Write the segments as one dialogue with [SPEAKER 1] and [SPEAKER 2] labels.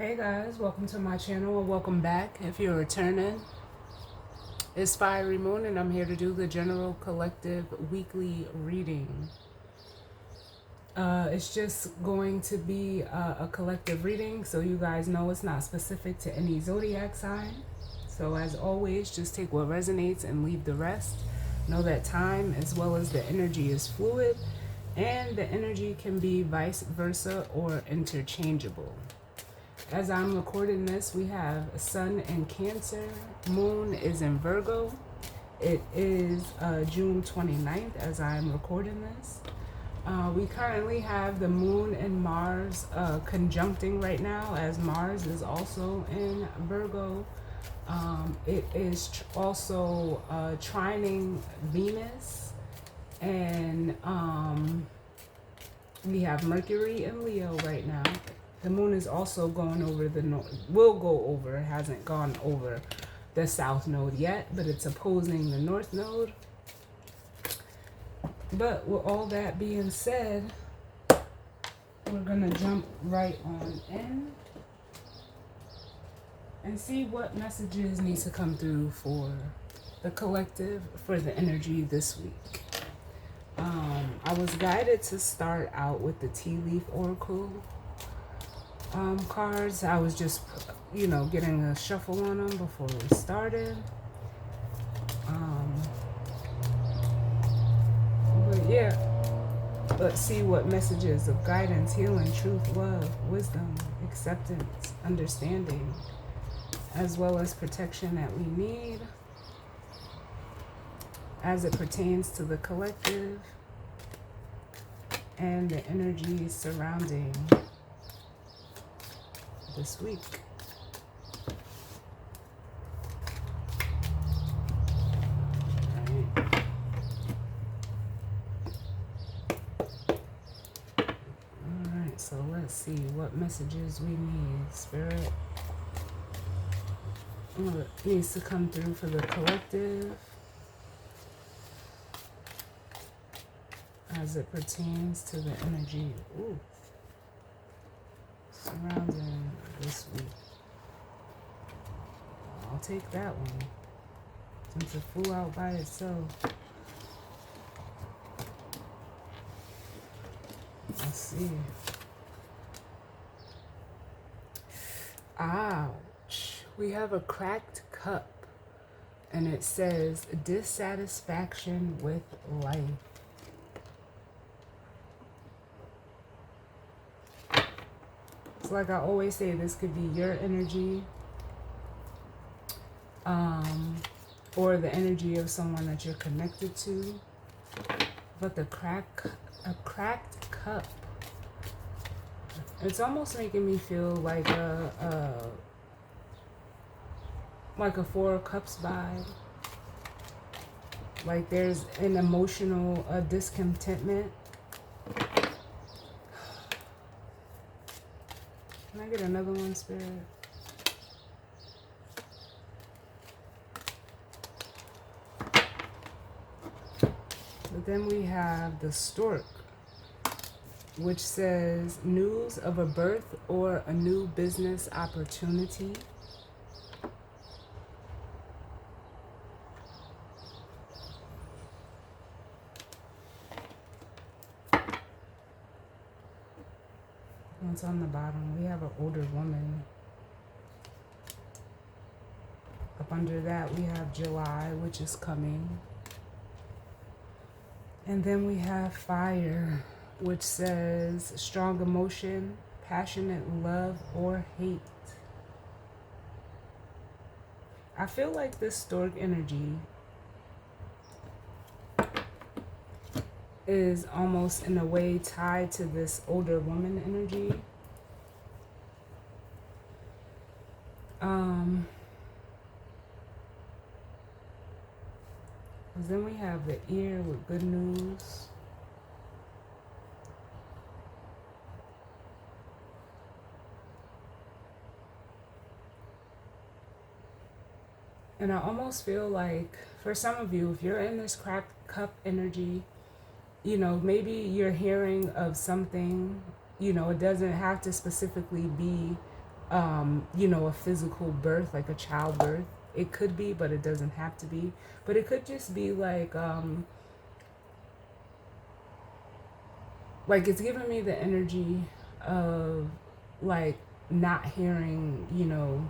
[SPEAKER 1] Hey guys, welcome to my channel or welcome back if you're returning. It's Fiery Moon and I'm here to do the general collective weekly reading. It's just going to be a collective reading, so you guys know it's not specific to any zodiac sign. So as always, just take what resonates and leave the rest. Know that time as well as the energy is fluid and the energy can be vice versa or interchangeable. As I'm recording this, we have Sun in Cancer, Moon is in Virgo. It is June 29th as I'm recording this. We currently have the Moon and Mars conjuncting right now, as Mars is also in Virgo. It is also trining Venus, and we have Mercury in Leo right now. The moon is also going over the north, will go over, it hasn't gone over the south node yet, but it's opposing the north node. But with all that being said, we're gonna jump right on in and see what messages need to come through for the collective, for the energy this week. I was guided to start out with the Tea Leaf Oracle cards. I was just, getting a shuffle on them before we started. But yeah, let's see what messages of guidance, healing, truth, love, wisdom, acceptance, understanding, as well as protection that we need as it pertains to the collective and the energies surrounding this week. Alright, so let's see what messages we need. Spirit, what needs to come through for the collective as it pertains to the energy surrounding this week. I'll take that one since it flew out by itself. Let's see. Ouch. We have a cracked cup and it says dissatisfaction with life. Like I always say, this could be your energy or the energy of someone that you're connected to. But a cracked cup, it's almost making me feel like a Four of Cups vibe. Like there's an emotional discontentment. Can I get another one, Spirit? But then we have the Stork, which says news of a birth or a new business opportunity. What's on the bottom? We have an older woman. Up under that, we have July, which is coming. And then we have Fire, which says strong emotion, passionate love, or hate. I feel like this Stork energy is almost in a way tied to this older woman energy. Then we have the Ear with good news. And I almost feel like for some of you, if you're in this cracked cup energy, maybe you're hearing of something, it doesn't have to specifically be you know, a physical birth, like a childbirth. It could be, but it doesn't have to be. But it could just be like it's giving me the energy of like not hearing, you know,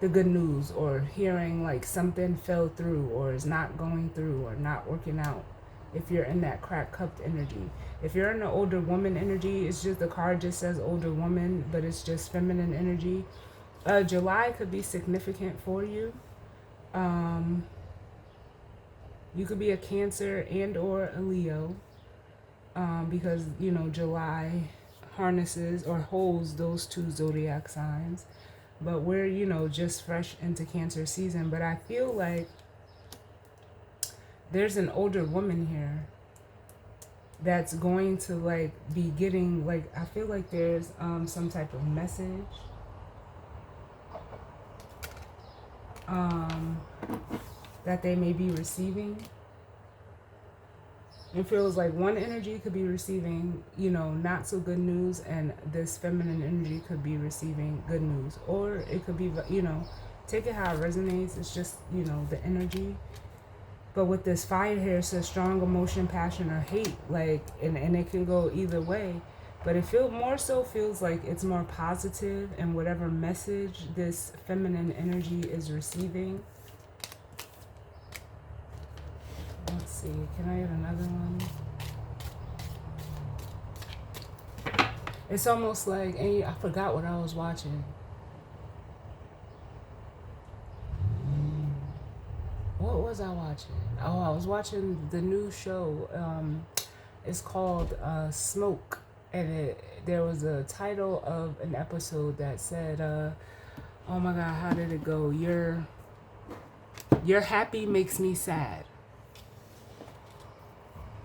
[SPEAKER 1] the good news, or hearing like something fell through or is not going through or not working out. If you're in that crack cupped energy, if you're in the older woman energy, it's just the card just says older woman, but it's just feminine energy. July could be significant for you. You could be a Cancer and or a Leo, because you know July harnesses or holds those two zodiac signs. But we're, you know, just fresh into Cancer season. But I feel like there's an older woman here that's going to like be getting, like, I feel like there's some type of message that they may be receiving. It feels like one energy could be receiving, you know, not so good news, and this feminine energy could be receiving good news. Or it could be, you know, take it how it resonates. It's just, you know, the energy. But with this fire here, it says strong emotion, passion, or hate. Like, and it can go either way. But it more so feels like it's more positive in whatever message this feminine energy is receiving. Let's see, can I get another one? It's almost like, and I forgot what I was watching. What was I watching? Oh, I was watching the new show. It's called Smoke. And there was a title of an episode that said, oh my God, how did it go? Your happy makes me sad.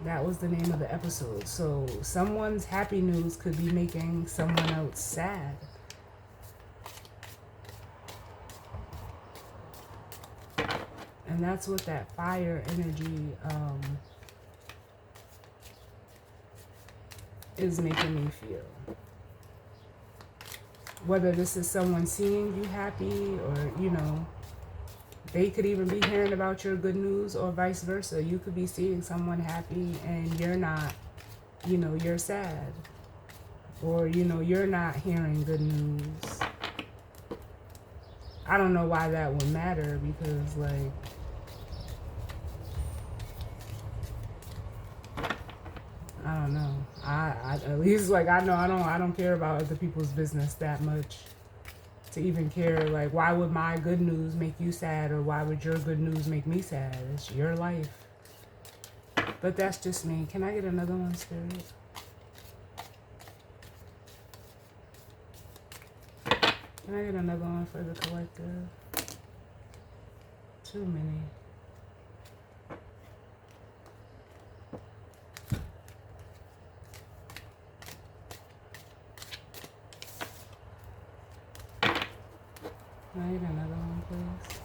[SPEAKER 1] That was the name of the episode. So someone's happy news could be making someone else sad. And that's what that fire energy is making me feel. Whether this is someone seeing you happy, or, you know, they could even be hearing about your good news, or vice versa. You could be seeing someone happy and you're not, you know, you're sad. Or, you know, you're not hearing good news. I don't know why that would matter, because, like, I don't know. I at least, like, I know I don't care about other people's business that much to even care. Like, why would my good news make you sad, or why would your good news make me sad? It's your life. But that's just me. Can I get another one, Spirit? Can I get another one for the collective? Too many. Can I get another one, please?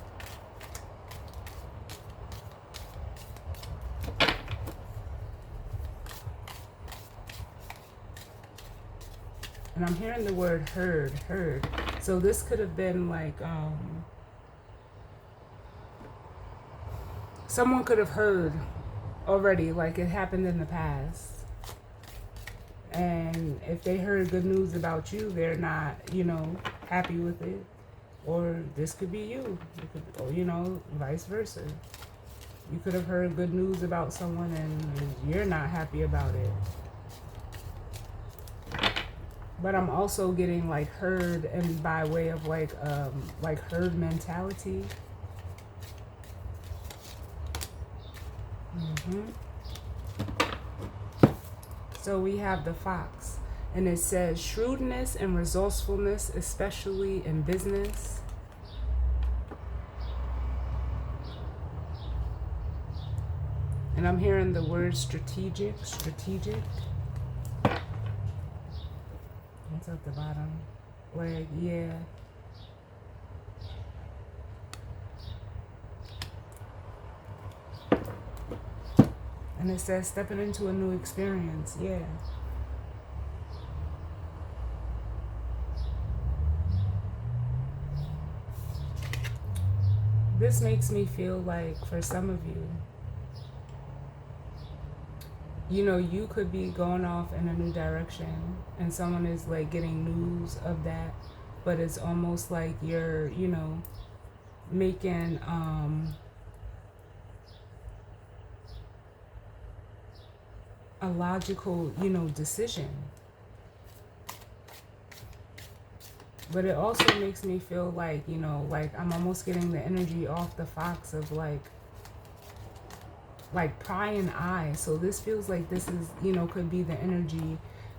[SPEAKER 1] And I'm hearing the word heard. So this could have been like, someone could have heard already, like it happened in the past. And if they heard good news about you, they're not, you know, happy with it. Or this could be you. It could, or, you know, vice versa. You could have heard good news about someone and you're not happy about it. But I'm also getting like herd, and by way of like herd mentality. So we have the fox, and it says shrewdness and resourcefulness, especially in business. And I'm hearing the word strategic. It's at the bottom. Like, yeah. And it says stepping into a new experience. Yeah. this makes me feel like for some of you, you know, you could be going off in a new direction and someone is like getting news of that, but it's almost like you're, you know, making a logical, you know, decision. But it also makes me feel like, you know, like I'm almost getting the energy off the fox of like prying eyes. So this feels like this is, you know, could be the energy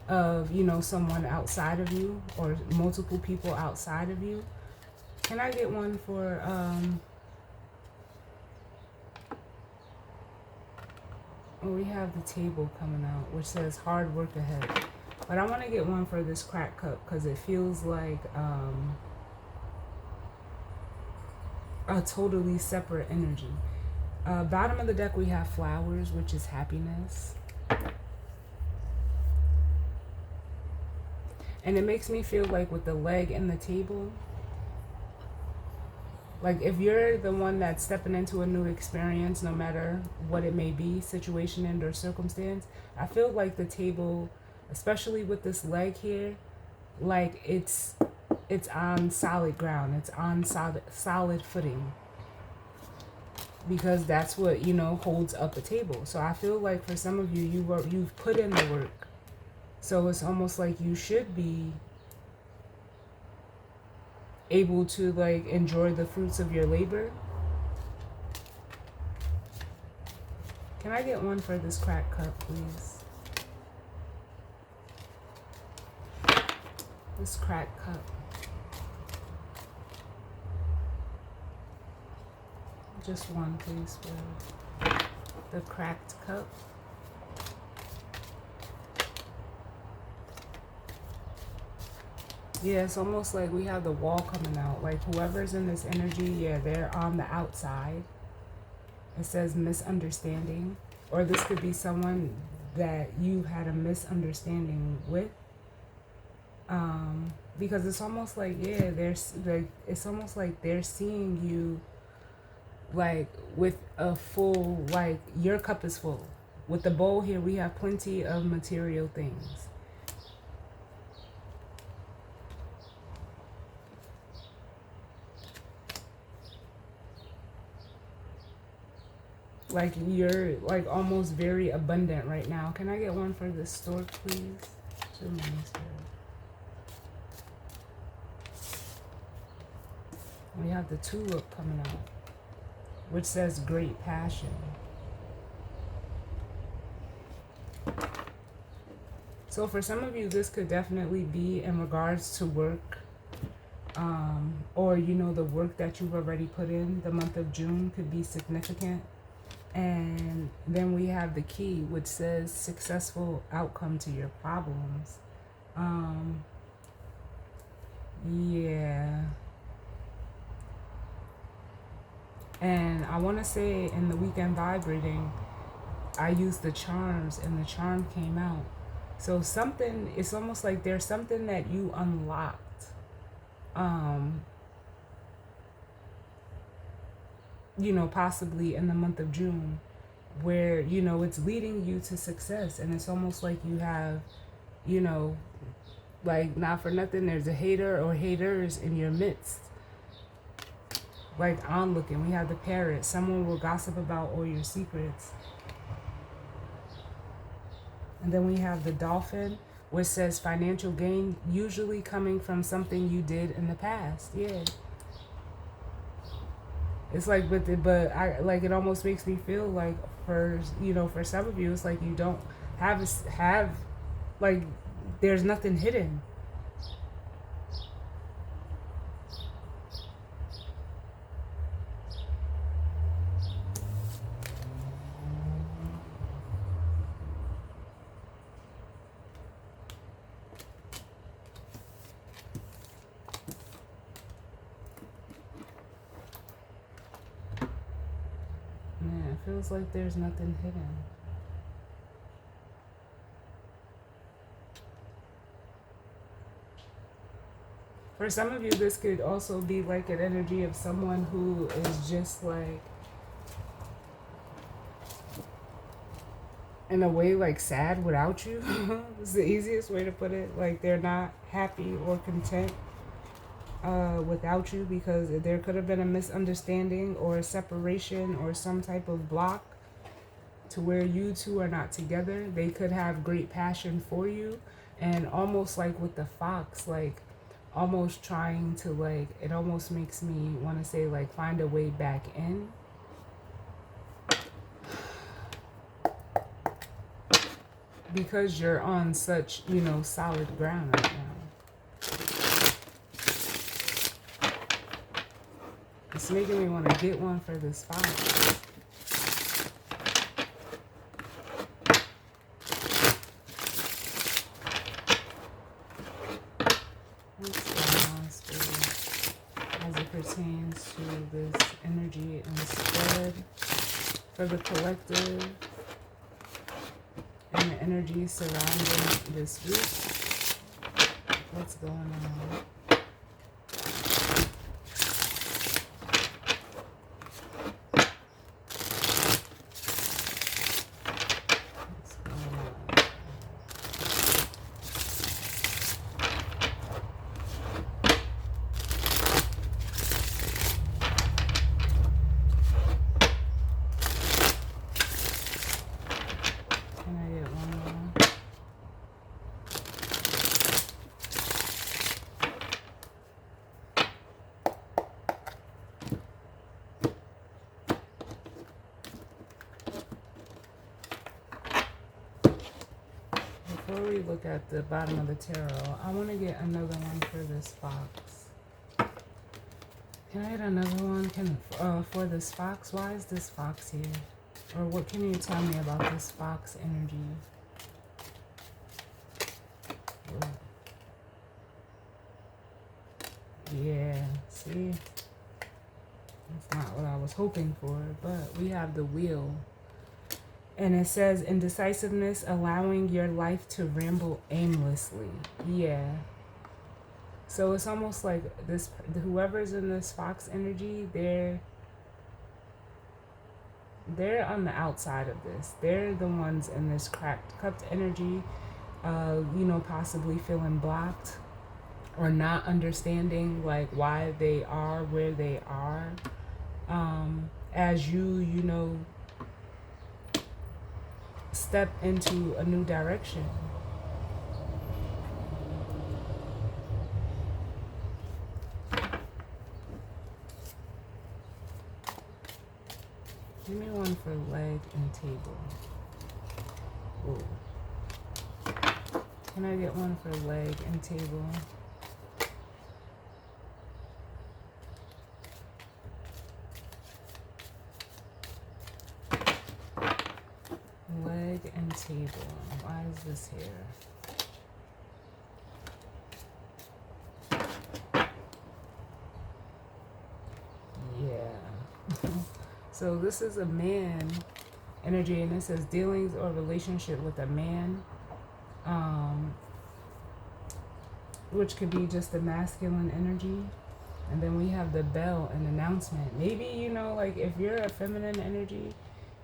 [SPEAKER 1] of, you know, someone outside of you or multiple people outside of you. Can I get one for we have the table coming out, which says hard work ahead. But I want to get one for this crack cup because it feels like a totally separate energy. Bottom of the deck, we have flowers, which is happiness. And it makes me feel like with the leg and the table, like if you're the one that's stepping into a new experience, no matter what it may be, situation and or circumstance, I feel like the table, especially with this leg here, like it's on solid ground. It's on solid footing. Because that's what, you know, holds up a table. So I feel like for some of you, you've put in the work. So it's almost like you should be able to like enjoy the fruits of your labor. Can I get one for this crack cup, please? This crack cup. Just one, please, for the cracked cup. Yeah, it's almost like we have the wall coming out. Like whoever's in this energy, yeah, they're on the outside. It says misunderstanding. Or this could be someone that you had a misunderstanding with. Because it's almost like, yeah, it's almost like they're seeing you like with a full, like your cup is full. With the bowl here, we have plenty of material things. Like you're like almost very abundant right now. Can I get one for the stork, please? We have the tulip coming out, which says great passion. So for some of you, this could definitely be in regards to work, or, you know, the work that you've already put in. The month of June could be significant. And then we have the key, which says successful outcome to your problems. Yeah. And I want to say in the weekend vibe reading, I used the charms and the charm came out. So something, it's almost like there's something that you unlocked. You know, possibly in the month of June, where, you know, it's leading you to success. And it's almost like you have, you know, like not for nothing, there's a hater or haters in your midst. Like onlooking, we have the parrot. Someone will gossip about all your secrets. And then we have the dolphin, which says financial gain, usually coming from something you did in the past. Yeah. It's like, but I like, it almost makes me feel like for, you know, for some of you, it's like you don't have like, there's nothing hidden. Man, it feels like there's nothing hidden. For some of you, this could also be like an energy of someone who is just like, in a way, like sad without you. It's the easiest way to put it. Like they're not happy or content without you, because there could have been a misunderstanding or a separation or some type of block to where you two are not together. They could have great passion for you, and almost like with the fox, like almost trying to, like, it almost makes me want to say like find a way back in, because you're on such, you know, solid ground right now. It's making me want to get one for this fox. As it pertains to this energy and spread for the collective and the energy surrounding this week. What's going on? Before we look at the bottom of the tarot, I want to get another one for this fox. Can I get another one for this fox? Why is this fox here? Or what can you tell me about this fox energy? Yeah, see? That's not what I was hoping for, but we have the wheel. And it says, indecisiveness, allowing your life to ramble aimlessly. Yeah. So it's almost like this, whoever's in this fox energy, they're on the outside of this. They're the ones in this cracked cupped energy, you know, possibly feeling blocked or not understanding like why they are where they are. As you know, step into a new direction. Give me one for leg and table. Ooh. Can I get one for leg and table? Leg and table. Why is this here? Yeah. So this is a man energy, and it says dealings or relationship with a man, which could be just a masculine energy. And then we have the bell, an announcement. Maybe, you know, like if you're a feminine energy,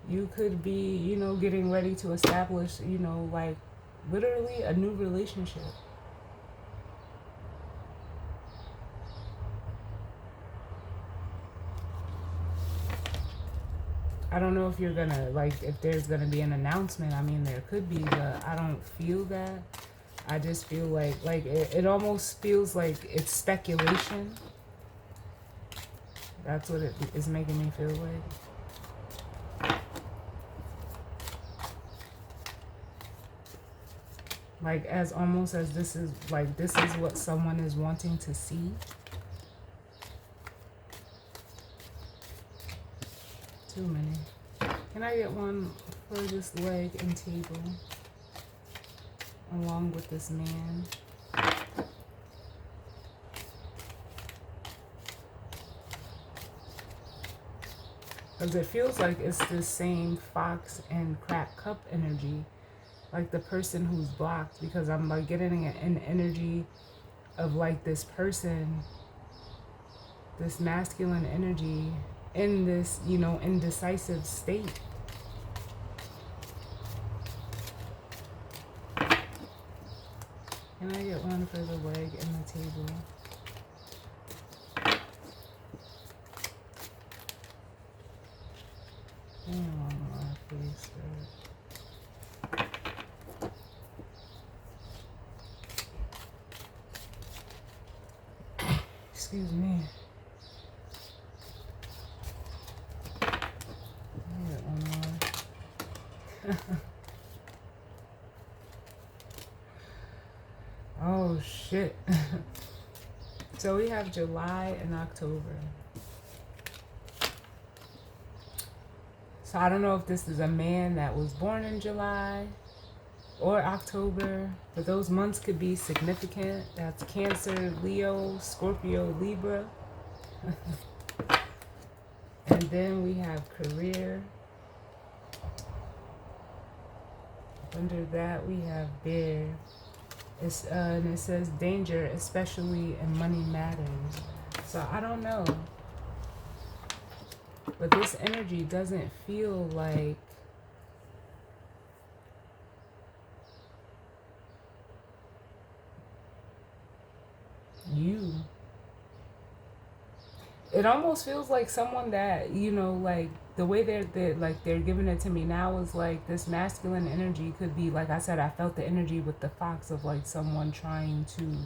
[SPEAKER 1] you could be, you know, getting ready to establish, you know, like literally a new relationship. I don't know if you're gonna, like, if there's gonna be an announcement. I mean, there could be, but I don't feel that. I just feel like it almost feels like it's speculation. That's what it is making me feel like. Like, as almost as this is what someone is wanting to see. Too many. Can I get one for this leg and table? Along with this man. Because it feels like it's the same fox and crack cup energy. Like the person who's blocked. Because I'm like getting an energy of like this person, this masculine energy in this, you know, indecisive state. Can I get one for the leg and the table? Excuse me. Get one more. Oh shit. So we have July and October. So I don't know if this is a man that was born in July or October, but those months could be significant. That's Cancer, Leo, Scorpio, Libra. And then we have career. Under that we have bear. And it says danger, especially in money matters. So I don't know. But this energy doesn't feel like you. It almost feels like someone that, you know, like the way they're giving it to me now is like this masculine energy could be, like I said, I felt the energy with the fox of like someone trying to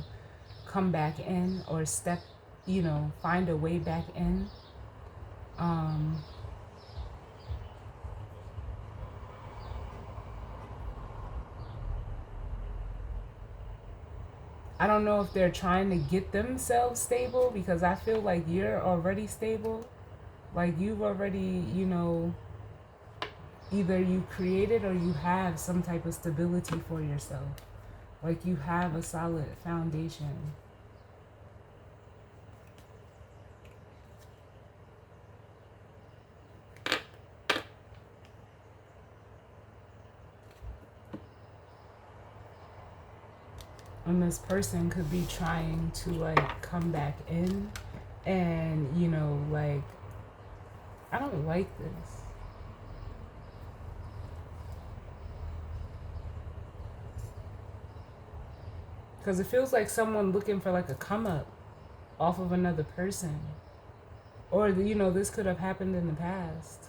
[SPEAKER 1] come back in or step, you know, find a way back in. I don't know if they're trying to get themselves stable, because I feel like you're already stable. Like you've already, you know, either you created or you have some type of stability for yourself. Like you have a solid foundation. And this person could be trying to like come back in and, you know, like, I don't like this. Because it feels like someone looking for like a come up off of another person. Or, you know, this could have happened in the past.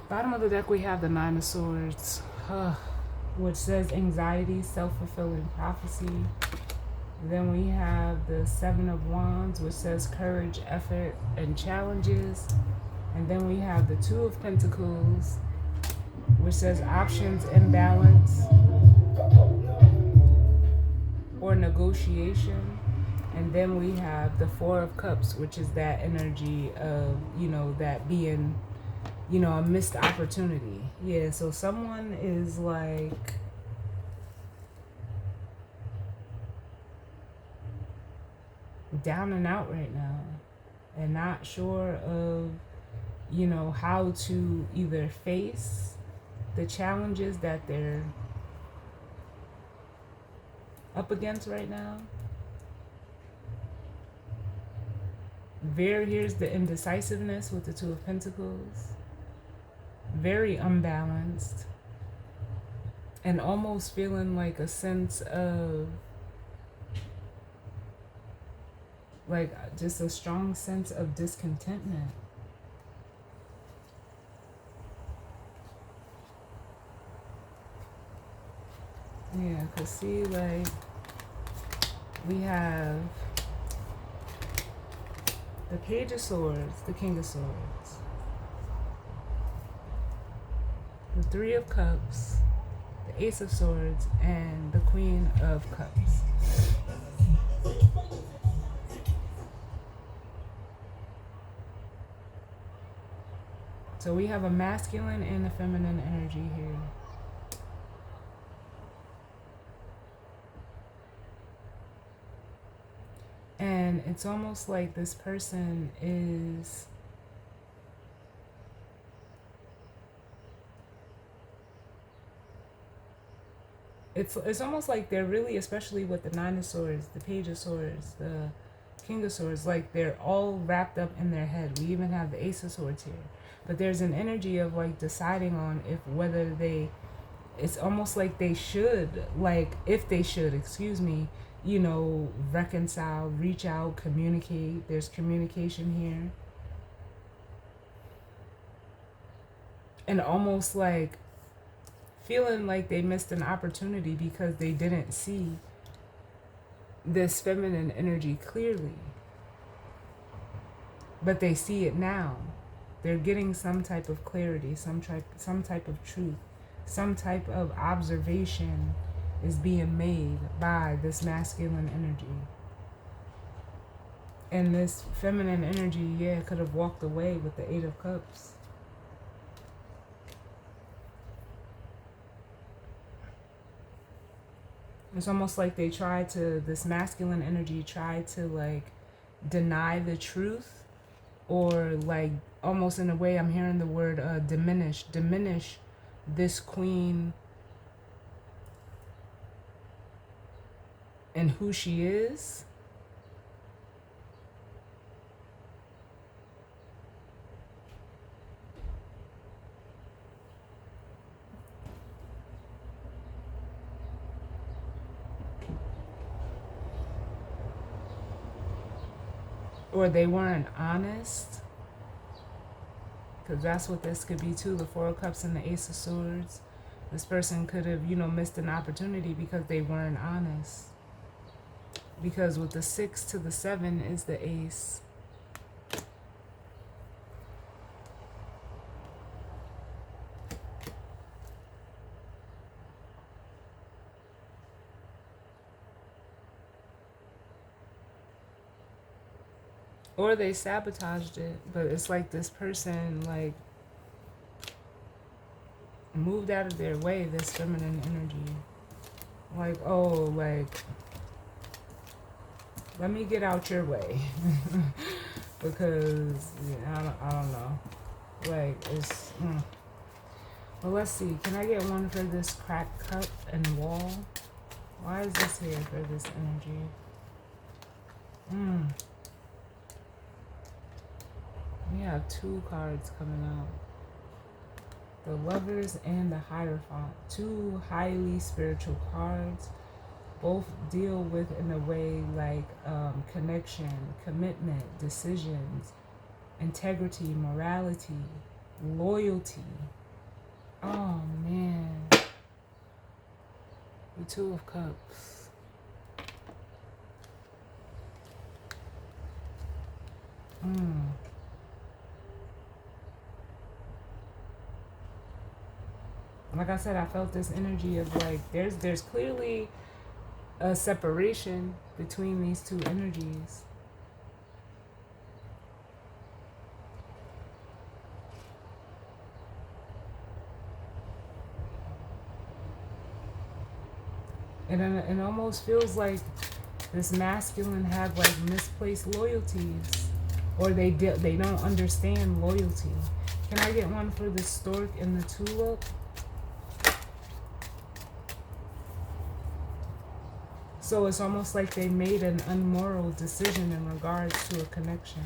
[SPEAKER 1] Bottom of the deck, we have the Nine of Swords, which says anxiety, self-fulfilling prophecy. Then we have the Seven of Wands, which says courage, effort, and challenges. And then we have the Two of Pentacles, which says options, imbalance, or negotiation. And then we have the Four of Cups, which is that energy of, you know, that being, you know, a missed opportunity. Yeah, so someone is like down and out right now and not sure of, you know, how to either face the challenges that they're up against right now. Here's the indecisiveness with the Two of Pentacles. Very unbalanced. And almost feeling like a sense of, like, just a strong sense of discontentment. Yeah, because see, like, we have the Page of Swords, the King of Swords, the Three of Cups, the Ace of Swords, and the Queen of Cups. So we have a masculine and a feminine energy here. And it's almost like this person is It's almost like they're really, especially with the Nine of Swords, the Page of Swords, the King of Swords, like they're all wrapped up in their head. We even have the Ace of Swords here. But there's an energy of like deciding on if whether they, it's almost like they should, like if they should, excuse me, you know, reconcile, reach out, communicate. There's communication here. And almost like feeling like they missed an opportunity because they didn't see this feminine energy clearly. But they see it now. They're getting some type of clarity, some type of truth, some type of observation is being made by this masculine energy. And this feminine energy, yeah, could have walked away with the Eight of Cups. It's almost like they tried to, this masculine energy tried to like deny the truth, or like almost in a way I'm hearing the word diminish this queen and who she is. Or they weren't honest, because that's what this could be too. The Four of Cups and the Ace of Swords. This person could have, you know, missed an opportunity because they weren't honest. Because with the 6 to the 7 is the Ace. Or they sabotaged it, but it's like this person like moved out of their way, this feminine energy. Like, oh, like, let me get out your way. Because, yeah, I don't know. Like, it's, Well, let's see. Can I get one for this cracked cup and wall? Why is this here for this energy? We have 2 cards coming out. The Lovers and the Hierophant. 2 highly spiritual cards. Both deal with, in a way, like connection, commitment, decisions, integrity, morality, loyalty. Oh, man. The 2 of Cups. Like I said, I felt this energy of like there's clearly a separation between these 2 energies. And it almost feels like this masculine had like misplaced loyalties, or they don't understand loyalty. Can I get one for the stork and the tulip? So it's almost like they made an unmoral decision in regards to a connection.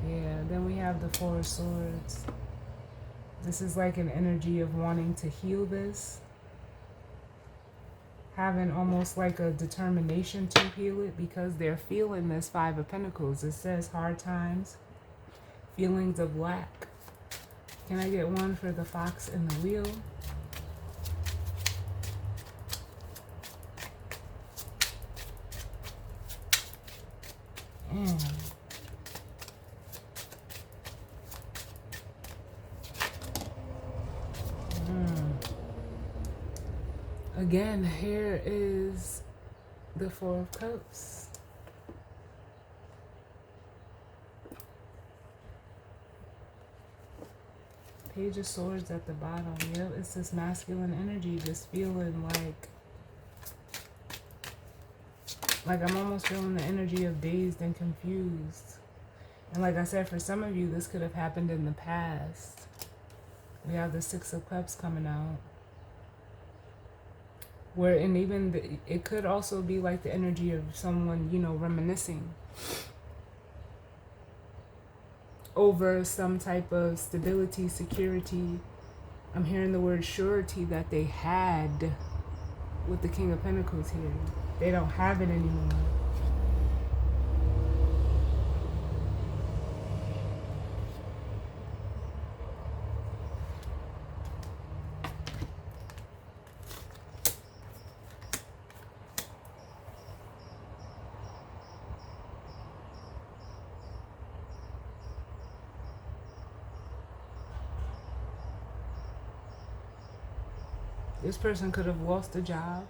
[SPEAKER 1] Yeah, then we have the 4 of Swords. This is like an energy of wanting to heal this. Having almost like a determination to heal it because they're feeling this 5 of Pentacles. It says hard times, feelings of lack. Can I get one for the fox and the wheel? Again, here is the 4 of Cups. Page of Swords at the bottom. Yep, it's this masculine energy, just feeling like I'm almost feeling the energy of dazed and confused. And like I said, for some of you, this could have happened in the past. We have the Six of Cups coming out. Where, and even it could also be like the energy of someone, you know, reminiscing over some type of stability, security. I'm hearing the word surety that they had with the King of Pentacles here. They don't have it anymore. This person could have lost a job,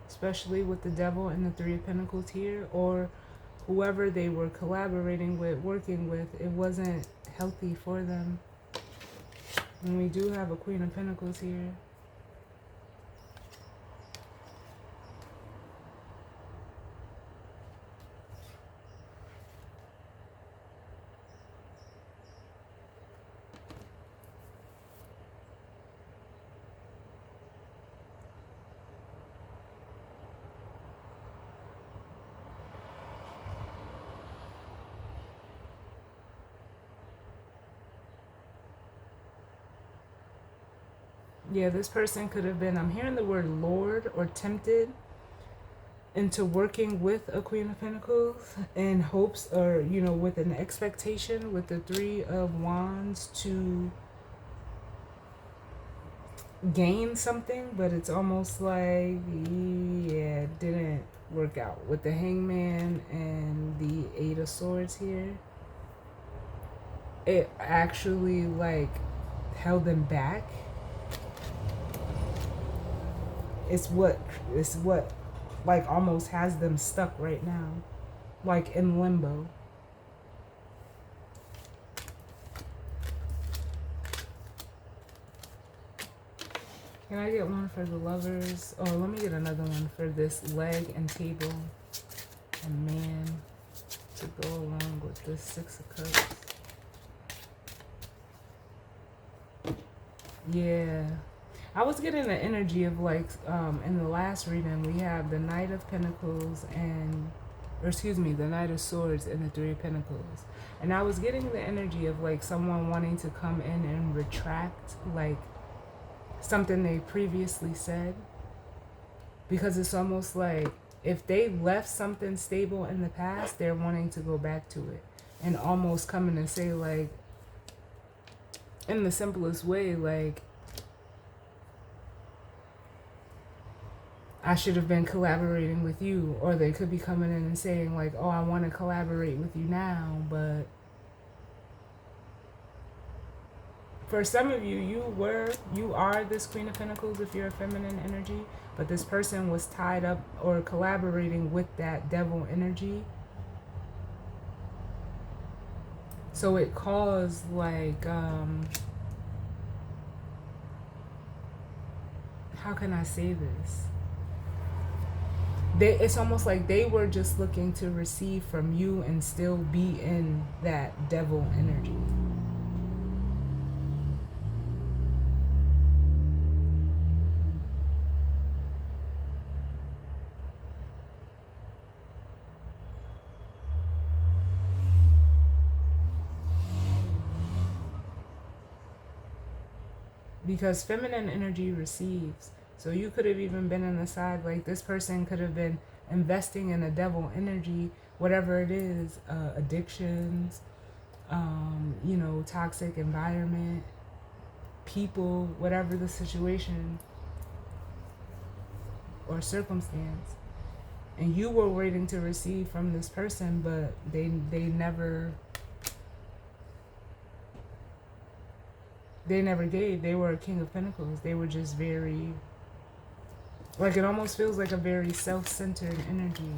[SPEAKER 1] especially with the Devil and the Three of Pentacles here, or whoever they were collaborating with, working with, it wasn't healthy for them. And we do have a Queen of Pentacles here. Yeah, this person could have been, I'm hearing the word lured or tempted into working with a Queen of Pentacles in hopes, or, you know, with an expectation with the Three of Wands to gain something, but it's almost like, yeah, it didn't work out with the Hangman and the Eight of Swords here. It actually like held them back. It's what like almost has them stuck right now, like in limbo. Can I get one for the Lovers? Oh, let me get another one for this leg and table and man to go along with this Six of Cups. Yeah. I was getting the energy of like, in the last reading, we have the Knight of Pentacles and, or excuse me, the Knight of Swords and the Three of Pentacles. And I was getting the energy of like someone wanting to come in and retract like something they previously said. Because it's almost like if they left something stable in the past, they're wanting to go back to it. And almost coming and say like, in the simplest way, like, I should have been collaborating with you. Or they could be coming in and saying like, oh, I want to collaborate with you now. But for some of you, you are this Queen of Pentacles if you're a feminine energy. But this person was tied up or collaborating with that Devil energy. So it caused like, how can I say this? It's almost like they were just looking to receive from you and still be in that Devil energy. Because feminine energy receives. So you could have even been on the side, like this person could have been investing in a Devil energy, whatever it is, addictions, you know, toxic environment, people, whatever the situation or circumstance. And you were waiting to receive from this person, but they never gave. They were a King of Pentacles. They were just very, like, it almost feels like a very self-centered energy.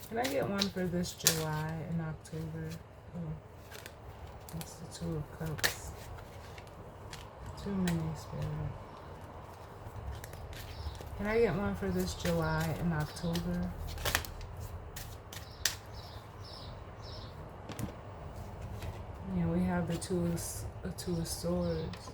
[SPEAKER 1] Can I get one for this July and October? Oh, that's the Two of Cups. Too many, Spirit. Can I get one for this July and October? And we have the two of swords.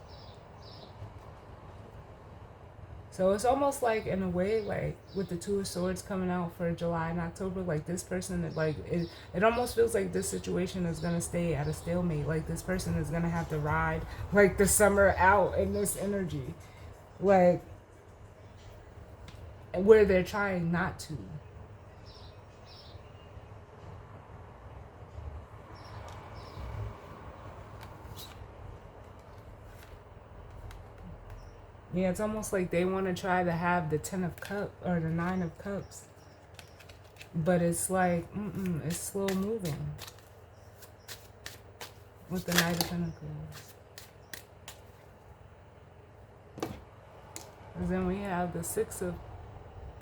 [SPEAKER 1] So it's almost like, in a way, like with the two of swords coming out for July and October, like this person, like it almost feels like this situation is gonna stay at a stalemate. Like this person is gonna have to ride like the summer out in this energy, like where they're trying not to. Yeah, it's almost like they want to try to have the 10 of cups or the 9 of cups, but it's like, it's slow moving with the Knight of Pentacles. And then we have the 6 of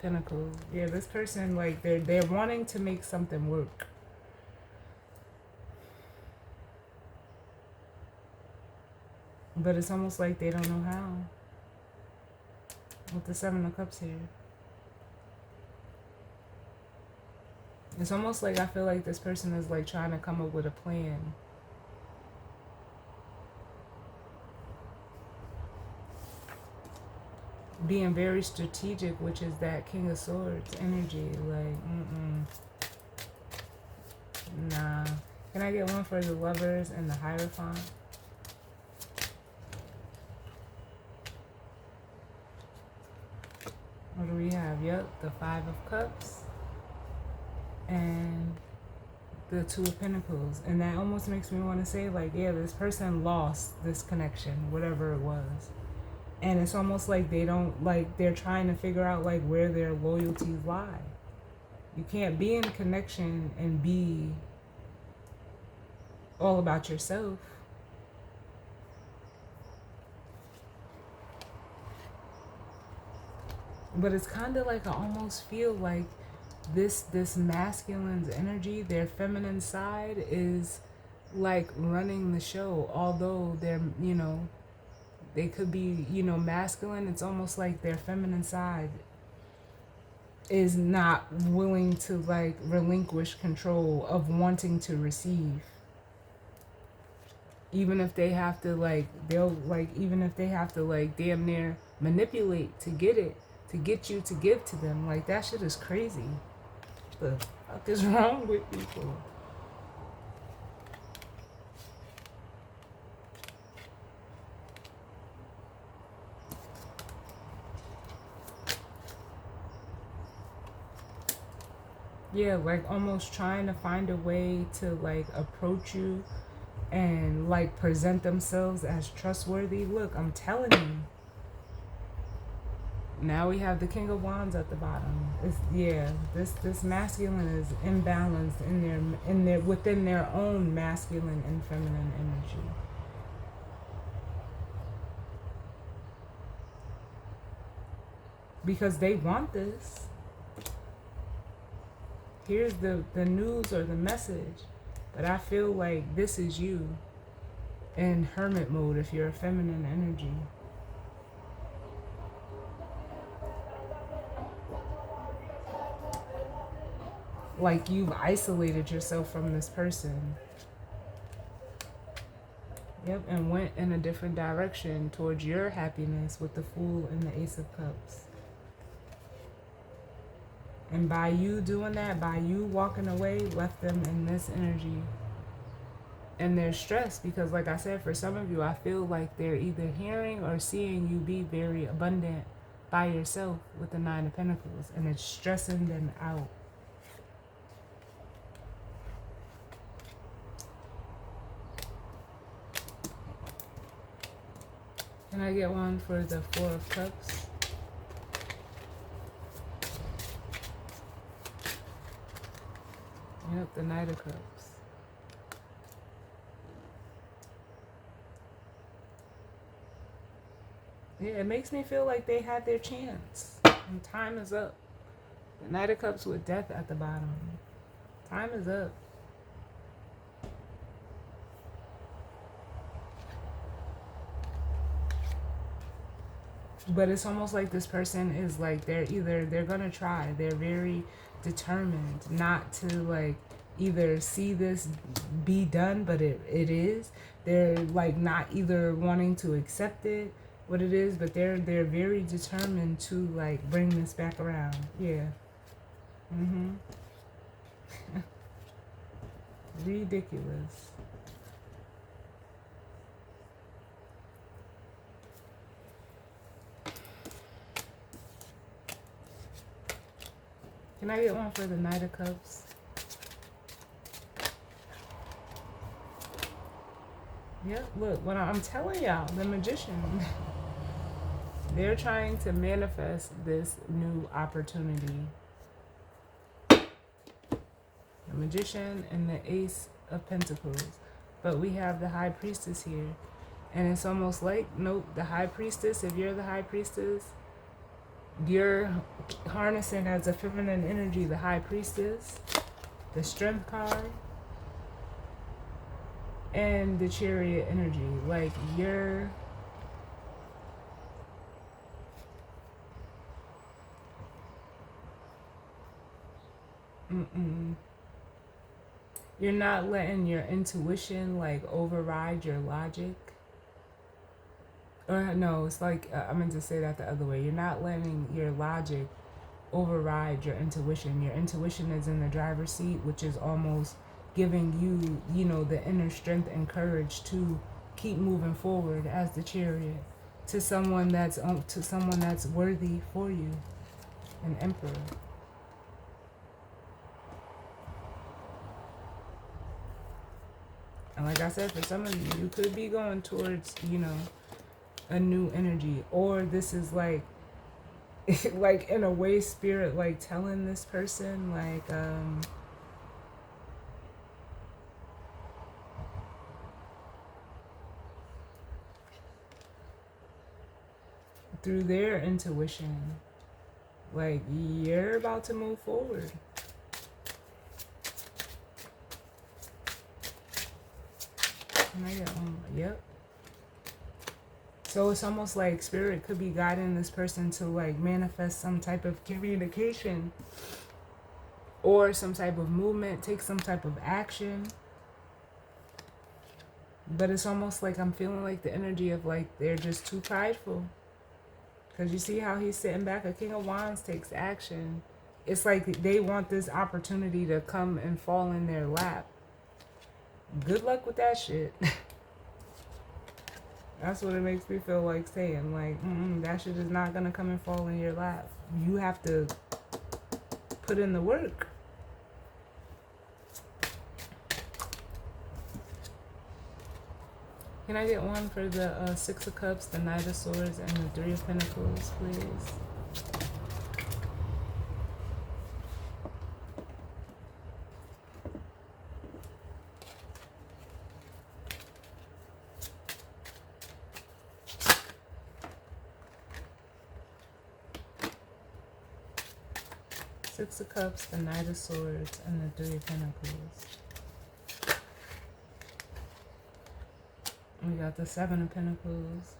[SPEAKER 1] Pentacles. Yeah, this person, like, they're wanting to make something work. But it's almost like they don't know how. With the 7 of Cups here. It's almost like I feel like this person is like trying to come up with a plan. Being very strategic, which is that King of Swords energy. Like, nah. Can I get one for the Lovers and the Hierophant? What do we have? Yep, the 5 of Cups and the 2 of Pentacles. And that almost makes me want to say, like, yeah, this person lost this connection, whatever it was. And it's almost like they don't, like, they're trying to figure out, like, where their loyalties lie. You can't be in connection and be all about yourself. But it's kind of like I almost feel like this masculine's energy, their feminine side, is like running the show. Although they're, they could be, masculine. It's almost like their feminine side is not willing to like relinquish control of wanting to receive. Even if they have to like, even if they have to like damn near manipulate to get it, to get you to give to them. Like, that shit is crazy. What the fuck is wrong with people? Yeah, like almost trying to find a way to like approach you and like present themselves as trustworthy. Look, I'm telling you. Now we have the King of Wands at the bottom. It's, yeah, this masculine is imbalanced in their within their own masculine and feminine energy. Because they want this. Here's the news or the message. But I feel like this is you in hermit mode if you're a feminine energy. Like you've isolated yourself from this person. Yep, and went in a different direction towards your happiness with the Fool and the Ace of Cups. And by you doing that, by you walking away, left them in this energy. And they're stressed because, like I said, for some of you, I feel like they're either hearing or seeing you be very abundant by yourself with the 9 of Pentacles. And it's stressing them out. Can I get one for the 4 of Cups? Yep, the Knight of Cups. Yeah, it makes me feel like they had their chance. And time is up. The Knight of Cups with Death at the bottom. Time is up. But it's almost like this person is like, they're gonna try. They're very determined not to like either see this be done, but it is. They're like not either wanting to accept it, what it is, but they're very determined to like bring this back around. Yeah. Mhm. Ridiculous. Can I get one for the Knight of Cups? Yep, look, what I'm telling y'all, the Magician. They're trying to manifest this new opportunity. The Magician and the Ace of Pentacles. But we have the High Priestess here. And it's almost like, nope, the High Priestess, if you're the High Priestess, you're harnessing as a feminine energy the High Priestess, the Strength card, and the Chariot energy. Like you're you're not letting your intuition like override your logic. Or no, it's like I meant to say that the other way. You're not letting your logic override your intuition. Your intuition is in the driver's seat, which is almost giving you, you know, the inner strength and courage to keep moving forward as the Chariot to someone that's worthy for you, an Emperor. And like I said, for some of you, you could be going towards, you know, a new energy, or this is like like in a way spirit like telling this person like through their intuition, like you're about to move forward. And I get yep. So it's almost like spirit could be guiding this person to like manifest some type of communication or some type of movement, take some type of action. But it's almost like I'm feeling like the energy of like they're just too prideful. Because you see how he's sitting back, a King of Wands takes action. It's like they want this opportunity to come and fall in their lap. Good luck with that shit. That's what it makes me feel like saying. Like, that shit is not going to come and fall in your lap. You have to put in the work. Can I get one for the Six of Cups, the Knight of Swords, and the Three of Pentacles, please? Six of Cups, the Knight of Swords, and the Three of Pentacles. We got the Seven of Pentacles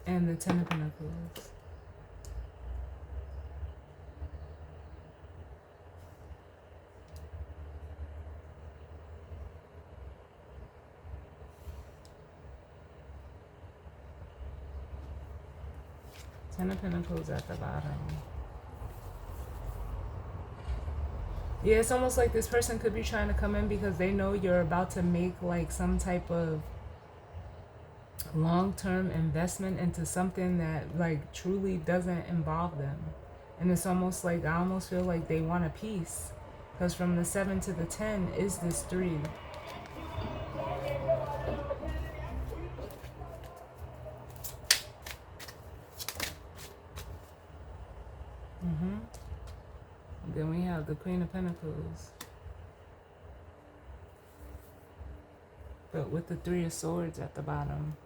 [SPEAKER 1] and the Ten of Pentacles. Ten of Pentacles at the bottom. Yeah, it's almost like this person could be trying to come in because they know you're about to make like some type of long-term investment into something that like truly doesn't involve them. And it's almost like I almost feel like they want a piece, because from the 7 to the 10 is this 3. Then we have the Queen of Pentacles, but with the Three of Swords at the bottom.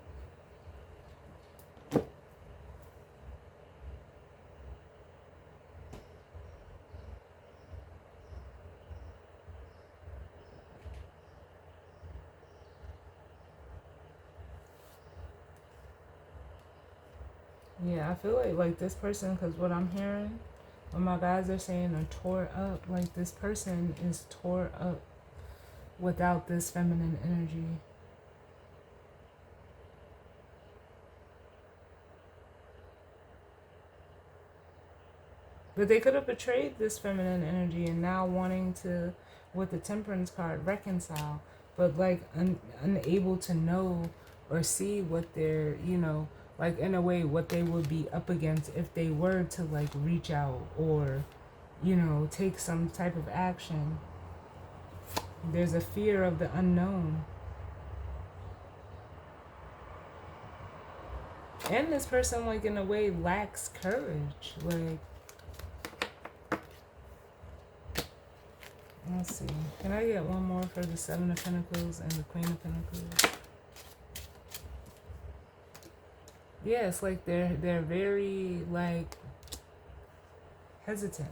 [SPEAKER 1] Yeah, I feel like this person, because what I'm hearing, What my guys are saying are tore up. Like this person is tore up without this feminine energy. But they could have betrayed this feminine energy and now wanting to, with the Temperance card, reconcile. But like unable to know or see what they're, like in a way what they would be up against if they were to like reach out or, take some type of action. There's a fear of the unknown. And this person, like, in a way, lacks courage. Like, let's see. Can I get one more for the Seven of Pentacles and the Queen of Pentacles? Yeah, it's like they're very, like, hesitant.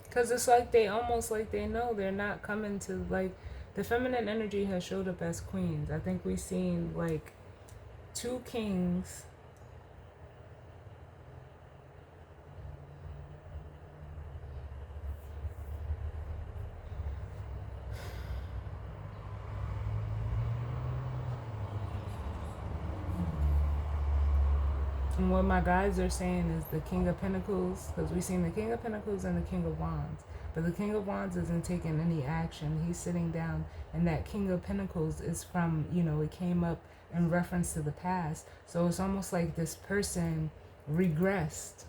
[SPEAKER 1] Because it's like they almost like they know they're not coming to, like, the feminine energy has showed up as queens. I think we've seen, like, 2 kings. And what my guides are saying is the King of Pentacles, because we've seen the King of Pentacles and the King of Wands. But the King of Wands isn't taking any action. He's sitting down. And that King of Pentacles is from, it came up in reference to the past. So it's almost like this person regressed.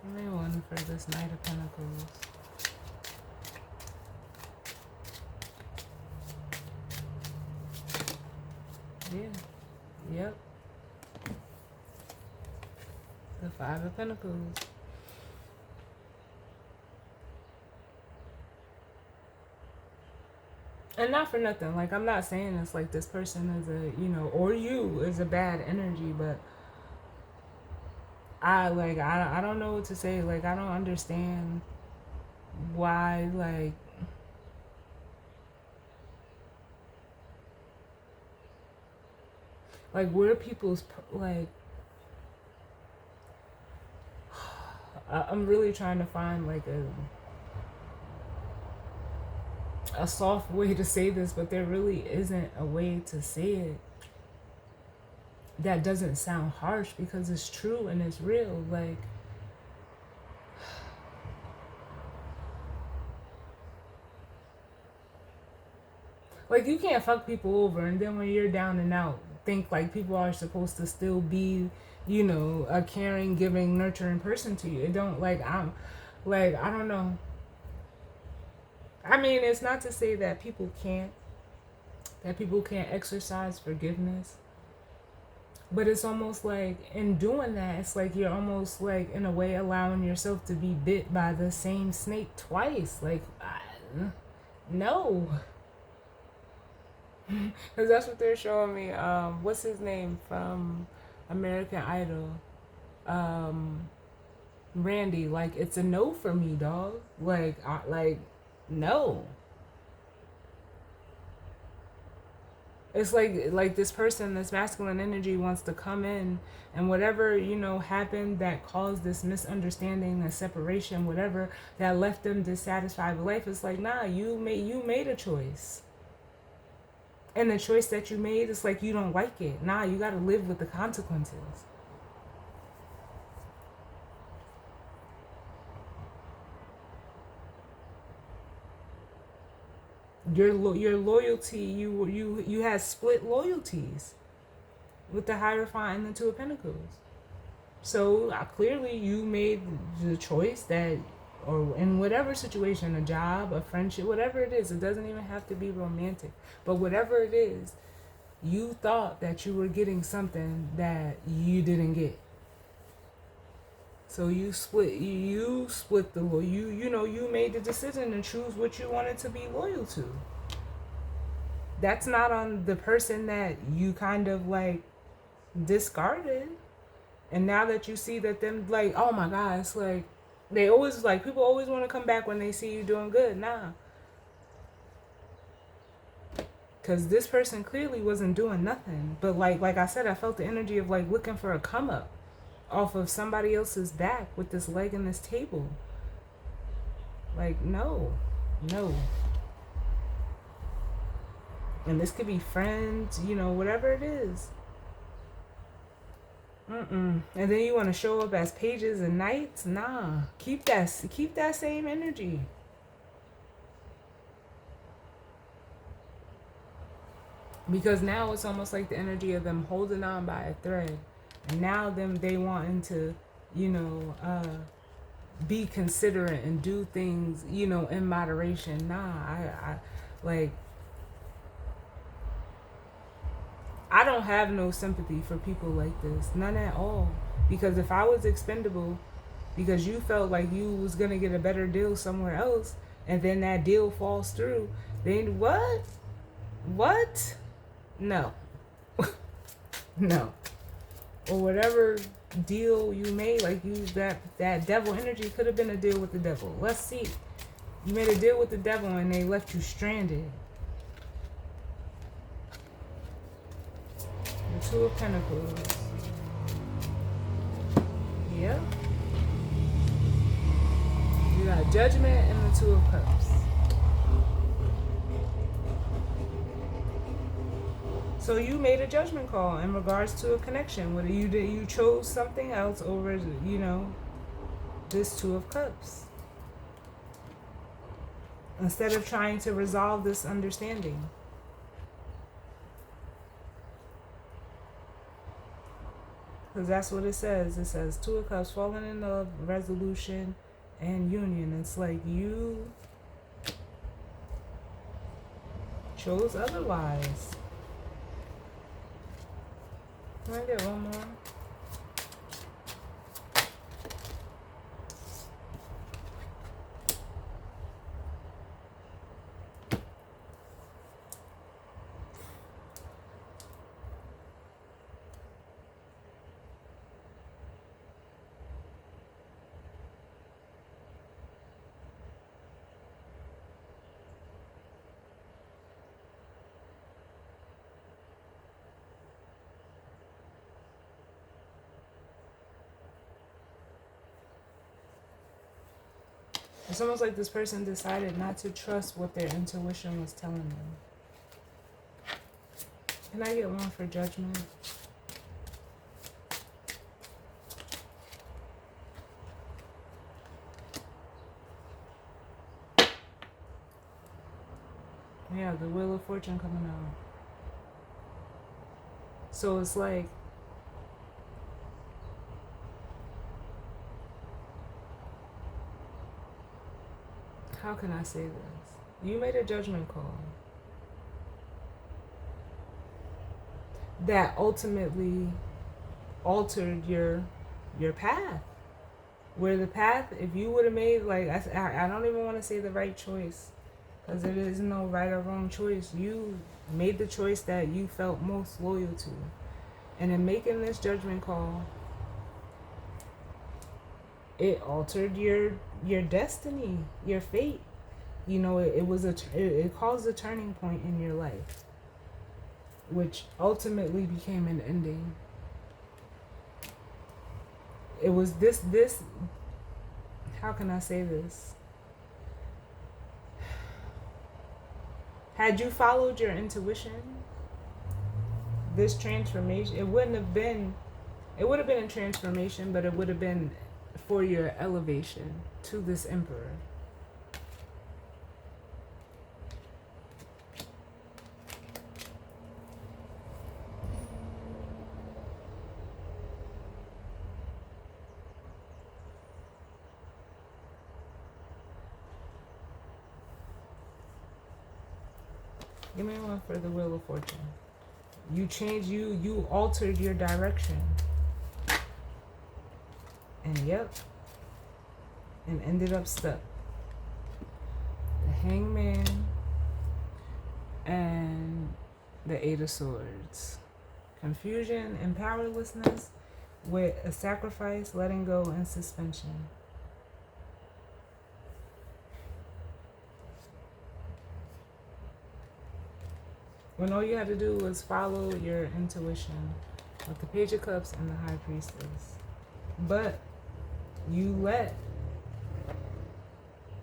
[SPEAKER 1] Only one for this Knight of Pentacles. Yeah. Yep. The Five of Pentacles. And not for nothing. Like, I'm not saying it's like this person is a, or you is a bad energy, but I don't know what to say. Like, I don't understand why, like where people's, like, I'm really trying to find like a soft way to say this, but there really isn't a way to say it that doesn't sound harsh, because it's true and it's real. Like you can't fuck people over and then when you're down and out think like people are supposed to still be, a caring, giving, nurturing person to you. It don't, like, I don't know. I mean, it's not to say that people can't exercise forgiveness. But it's almost like in doing that, it's like you're almost like in a way allowing yourself to be bit by the same snake twice. Like, no. Because that's what they're showing me. What's his name from American Idol? Randy. Like, it's a no for me, dog. No. It's like this person, this masculine energy wants to come in and whatever, happened that caused this misunderstanding, this separation, whatever, that left them dissatisfied with life. It's like, nah, you made a choice. And the choice that you made, it's like you don't like it. Nah, you got to live with the consequences. Your loyalty, you had split loyalties with the Hierophant and the Two of Pentacles. So clearly you made the choice that, or in whatever situation, a job, a friendship, whatever it is, it doesn't even have to be romantic, but whatever it is, you thought that you were getting something that you didn't get. So you split the you made the decision to choose what you wanted to be loyal to. That's not on the person that you kind of like discarded. And now that you see that them like, oh my God, it's like they always like people always want to come back when they see you doing good. Nah. Cause this person clearly wasn't doing nothing. But like I said, I felt the energy of like looking for a come up off of somebody else's back with this leg in this table. Like, no. And this could be friends, whatever it is. And then you want to show up as pages and knights? Nah. Keep that same energy. Because now it's almost like the energy of them holding on by a thread. And now they wanting to, be considerate and do things, in moderation. Nah, I don't have no sympathy for people like this. None at all. Because if I was expendable because you felt like you was going to get a better deal somewhere else and then that deal falls through, then what? What? No. No. Or whatever deal you made, like that devil energy could have been a deal with the devil. Let's see. You made a deal with the devil and they left you stranded. The Two of Pentacles. Yep. You got Judgment and the Two of Cups. So you made a judgment call in regards to a connection. Whether you chose something else over, this Two of Cups. Instead of trying to resolve this understanding. Because that's what it says. It says Two of Cups, falling in love, resolution, and union. It's like you chose otherwise. Can I get one more? It's almost like this person decided not to trust what their intuition was telling them. Can I get one for Judgment? Yeah, the Wheel of Fortune coming out. So it's like, how can I say this? You made a judgment call that ultimately altered your path. Where the path, if you would have made, like, I don't even want to say the right choice, because there is no right or wrong choice. You made the choice that you felt most loyal to. And in making this judgment call, it altered your destiny, your fate. It caused a turning point in your life, which ultimately became an ending. It was this, how can I say this? Had you followed your intuition, this transformation, it would have been a transformation, but it would have been for your elevation to this emperor. Give me one for the Wheel of Fortune. You changed, you altered your direction. And yep, and ended up stuck. The Hangman and the Eight of Swords. Confusion and powerlessness with a sacrifice, letting go, and suspension. When all you had to do was follow your intuition with the Page of Cups and the High Priestess. But you let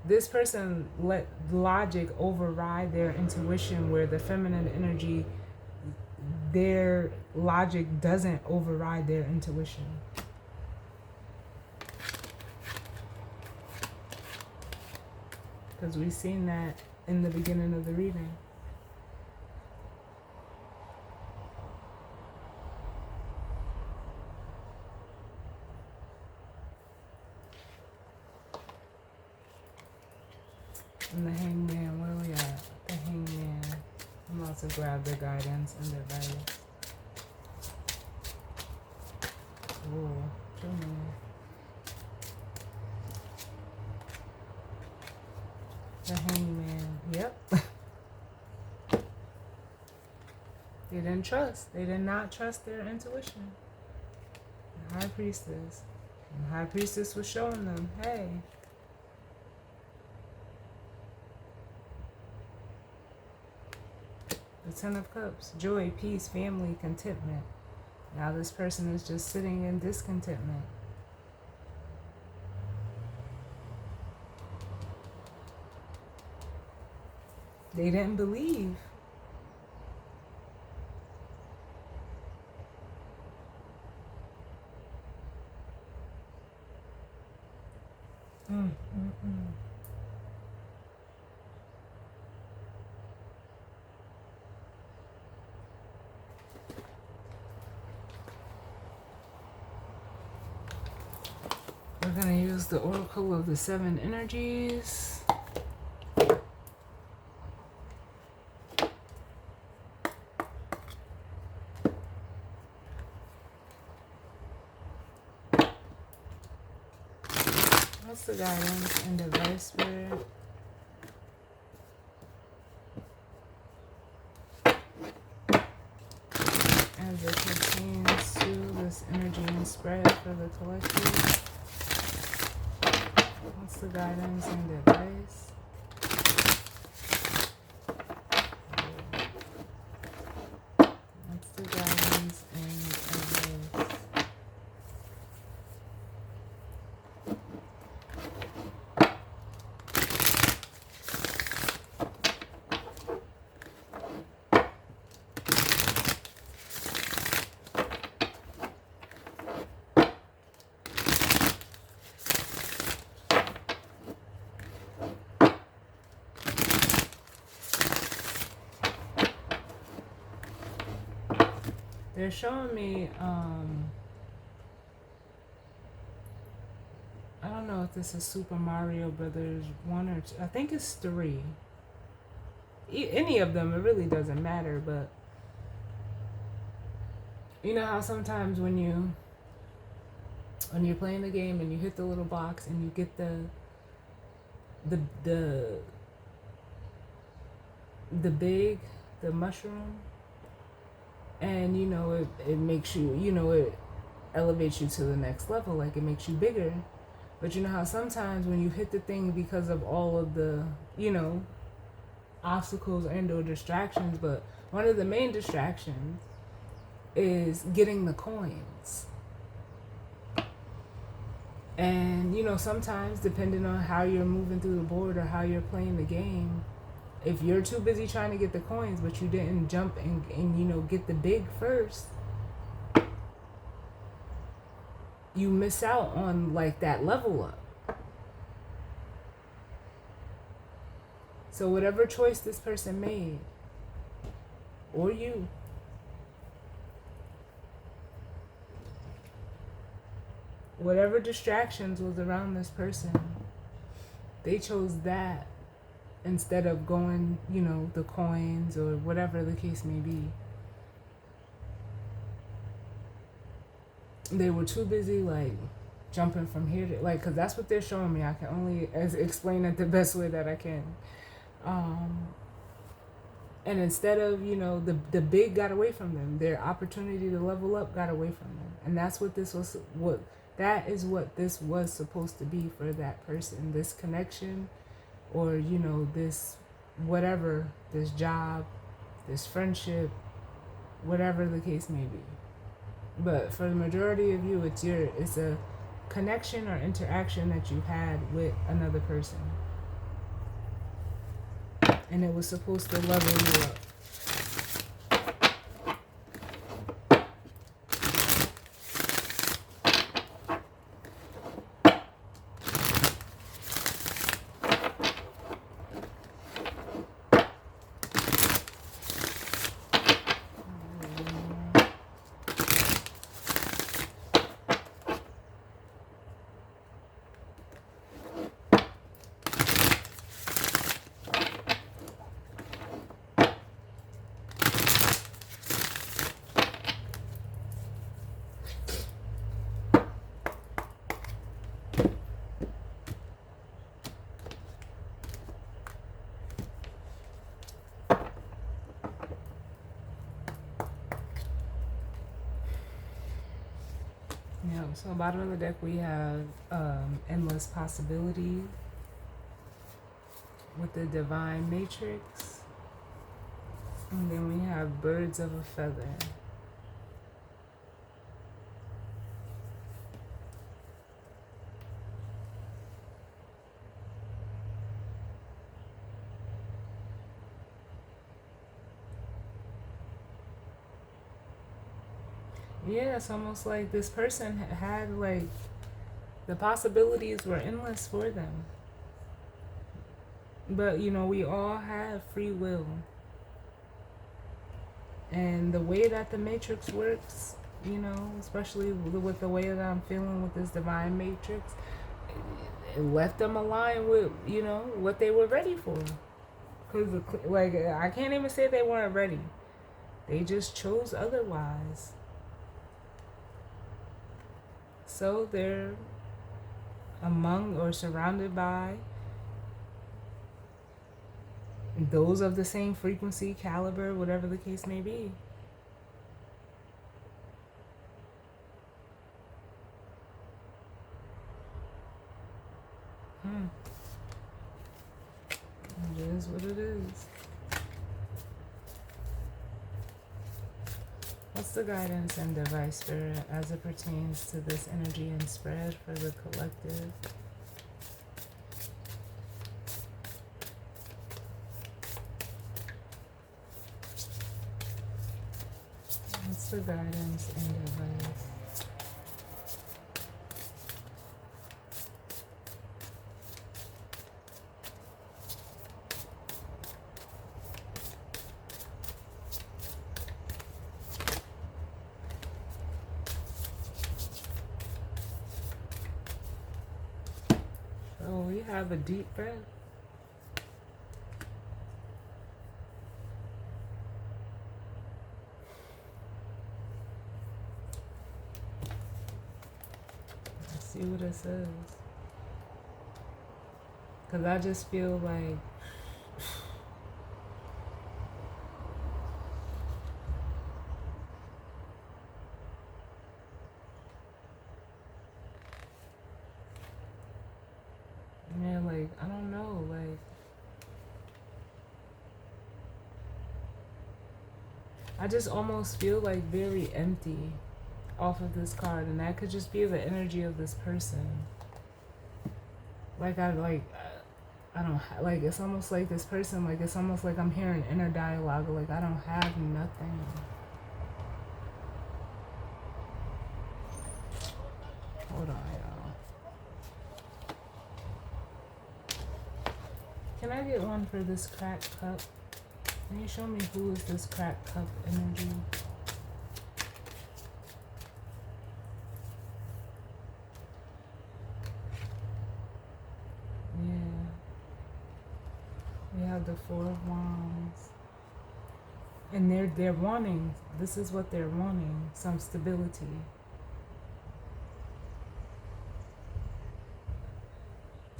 [SPEAKER 1] this person let logic override their intuition, where the feminine energy, their logic doesn't override their intuition. Because we've seen that in the beginning of the reading. And the Hangman, where are we at? The Hangman. I'm about to grab their guidance and their advice. Oh, show me. The Hangman, yep. They didn't trust. They did not trust their intuition. The High Priestess. And the High Priestess was showing them, hey, the Ten of Cups, joy, peace, family, contentment. Now this person is just sitting in discontentment. They didn't believe. We're going to use the Oracle of the Seven Energies. What's the guidance and advice, Spirit? As it pertains to this energy and spread for the collective. What's the guidance and advice? What's the guidance and advice? They're showing me, I don't know if this is Super Mario Brothers 1 or 2. I think it's 3. Any of them, it really doesn't matter, but you know how sometimes when you're playing the game and you hit the little box and you get the mushroom, and you know it makes you, you know, it elevates you to the next level, like it makes you bigger. But you know how sometimes when you hit the thing, because of all of the, you know, obstacles and or distractions, but one of the main distractions is getting the coins. And you know, sometimes depending on how you're moving through the board or how you're playing the game, if you're too busy trying to get the coins, but you didn't jump and you know, get the big first, you miss out on like that level up. So whatever choice this person made, or you, whatever distractions was around this person, they chose that instead of going, you know, the coins or whatever the case may be. They were too busy like jumping from here to, like, because that's what they're showing me. I can only explain it the best way that I can. Um, and instead of, you know, the big got away from them, their opportunity to level up got away from them. And that's what this was, that is what this was supposed to be for that person. This connection, or, you know, this whatever, this job, this friendship, whatever the case may be. But for the majority of you, it's a connection or interaction that you had with another person, and it was supposed to level you up. Yeah, so bottom of the deck we have endless possibility with the divine matrix, and then we have birds of a feather. Yeah, it's almost like this person had, like, the possibilities were endless for them. But, you know, we all have free will. And the way that the matrix works, you know, especially with the way that I'm feeling with this divine matrix, it left them aligned with, you know, what they were ready for. Because, like, I can't even say they weren't ready. They just chose otherwise. So they're among or surrounded by those of the same frequency, caliber, whatever the case may be. It is what it is. What's the guidance and advice, Spirit, as it pertains to this energy and spread for the collective? What's the guidance and advice? Oh, we have a deep breath. Let's see what it says. Because I just feel like man, like, I don't know, like, I just almost feel like very empty off of this card, and that could just be the energy of this person. Like, I don't like, it's almost like this person, like, it's almost like I'm hearing inner dialogue, like I don't have nothing. Hold on, y'all. Can I get one for this cracked cup? Can you show me who is this cracked cup energy? Yeah. We have the Four of Wands. And they're wanting, this is what they're wanting, some stability.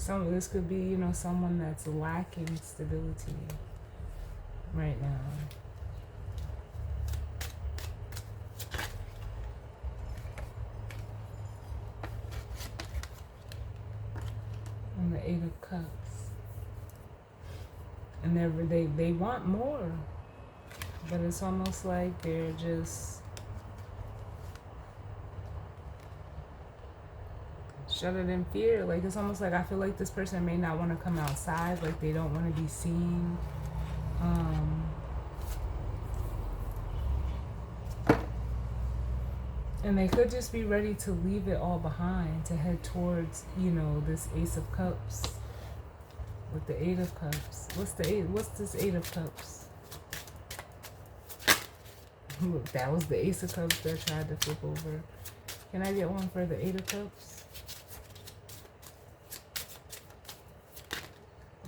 [SPEAKER 1] This could be, you know, someone that's lacking stability right now. And the Eight of Cups. And they want more. But it's almost like they're just shuttered in fear. Like, it's almost like I feel like this person may not want to come outside. Like, they don't want to be seen. And they could just be ready to leave it all behind, to head towards, you know, this Ace of Cups with the Eight of Cups. What's this Eight of Cups? Look, that was the Ace of Cups that tried to flip over. Can I get one for the Eight of Cups?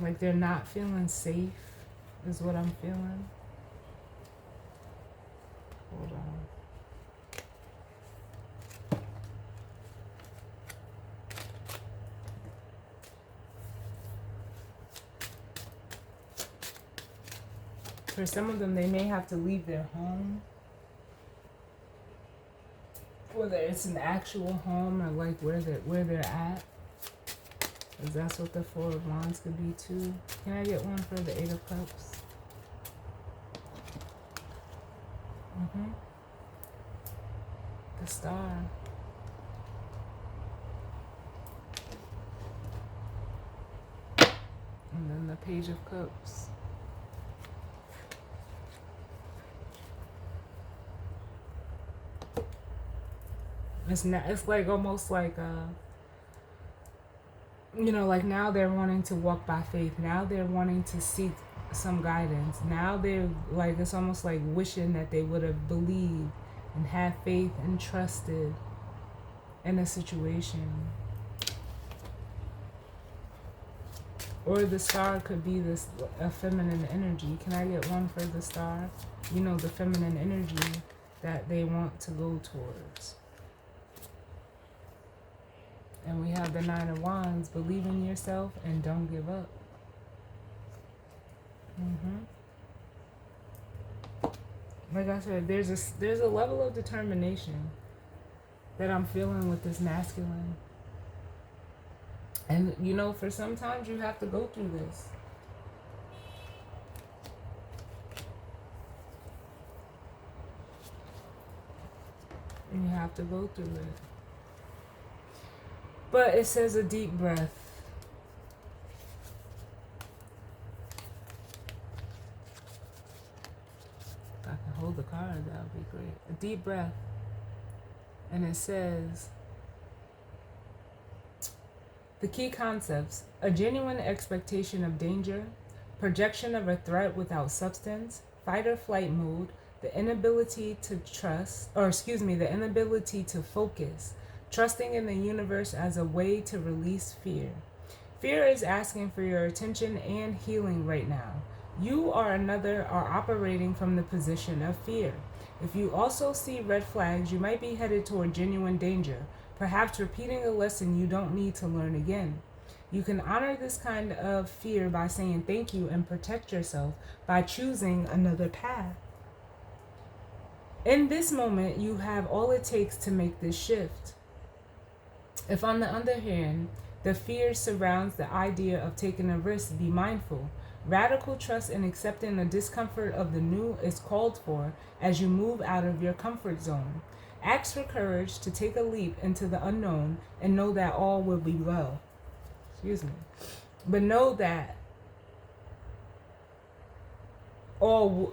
[SPEAKER 1] Like, they're not feeling safe is what I'm feeling. Hold on. For some of them, they may have to leave their home. Whether it's an actual home or like where they're at. Because that's what the Four of Wands could be too. Can I get one for the Eight of Cups? The Star. And then the Page of Cups. It's like almost like you know, like now they're wanting to walk by faith. Now they're wanting to seek some guidance. Now they're like, it's almost like wishing that they would have believed and had faith and trusted in a situation. Or the Star could be a feminine energy. Can I get one for the Star? You know, the feminine energy that they want to go towards. And we have the Nine of Wands. Believe in yourself and don't give up. Like I said, there's a level of determination that I'm feeling with this masculine. And you know, for sometimes you have to go through this. And you have to go through it. But it says a deep breath. If I can hold the card, that would be great. A deep breath. And it says, the key concepts: a genuine expectation of danger, projection of a threat without substance, fight or flight mode, the inability to the inability to focus, trusting in the universe as a way to release fear. Fear is asking for your attention and healing right now. You are operating from the position of fear. If you also see red flags, you might be headed toward genuine danger, perhaps repeating a lesson you don't need to learn again. You can honor this kind of fear by saying thank you and protect yourself by choosing another path. In this moment, you have all it takes to make this shift. If, on the other hand, the fear surrounds the idea of taking a risk, be mindful. Radical trust in accepting the discomfort of the new is called for as you move out of your comfort zone. Ask for courage to take a leap into the unknown and know that all will be well. But know that all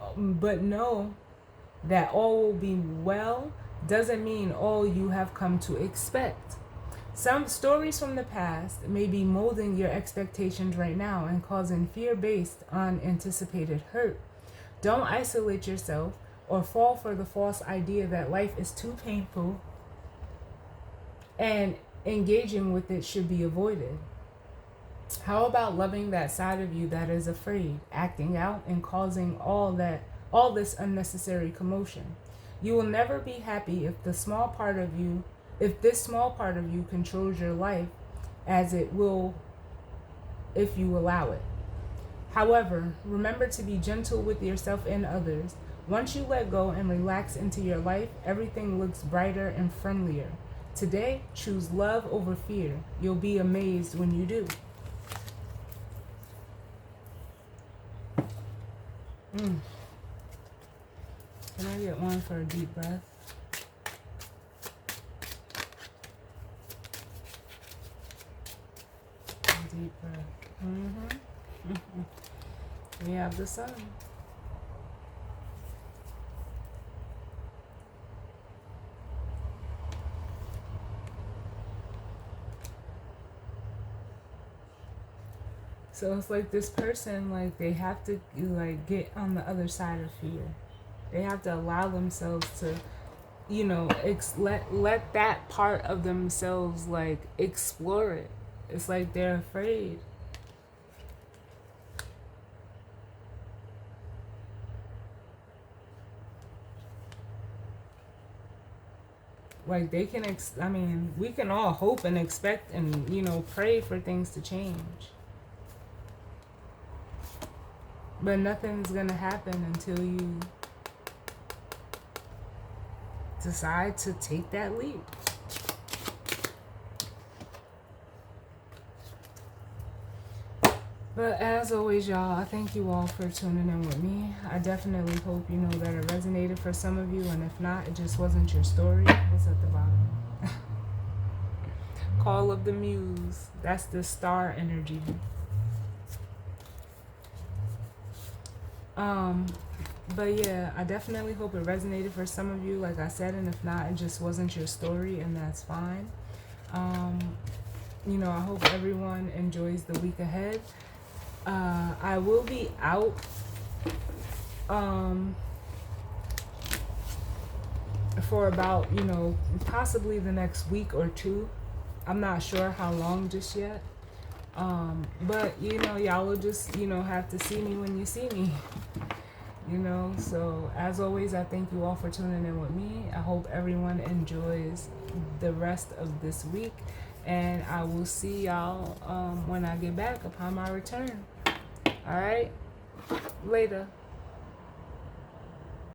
[SPEAKER 1] will be well doesn't mean all you have come to expect. Some stories from the past may be molding your expectations right now and causing fear based on anticipated hurt. Don't isolate yourself or fall for the false idea that life is too painful and engaging with it should be avoided. How about loving that side of you that is afraid, acting out, and causing all this unnecessary commotion? You will never be happy if this small part of you controls your life, as it will if you allow it. However, remember to be gentle with yourself and others. Once you let go and relax into your life, everything looks brighter and friendlier. Today, choose love over fear. You'll be amazed when you do. Can I get one for a deep breath? Deep breath. We have the sun. So it's like this person, like they have to like get on the other side of fear. They have to allow themselves to, you know, let that part of themselves like explore it. It's like they're afraid. Like they can, I mean, we can all hope and expect and, you know, pray for things to change. But nothing's gonna happen until you decide to take that leap. But as always, y'all, I thank you all for tuning in with me. I definitely hope you know that it resonated for some of you, and if not, it just wasn't your story. What's at the bottom? Call of the Muse. That's the star energy. But yeah, I definitely hope it resonated for some of you, like I said, and if not, it just wasn't your story, and that's fine. You know, I hope everyone enjoys the week ahead. I will be out for about, you know, possibly the next week or two. I'm not sure how long just yet. But, you know, y'all will just, you know, have to see me when you see me. You know, so as always, I thank you all for tuning in with me. I hope everyone enjoys the rest of this week. And I will see y'all when I get back upon my return. All right? Later.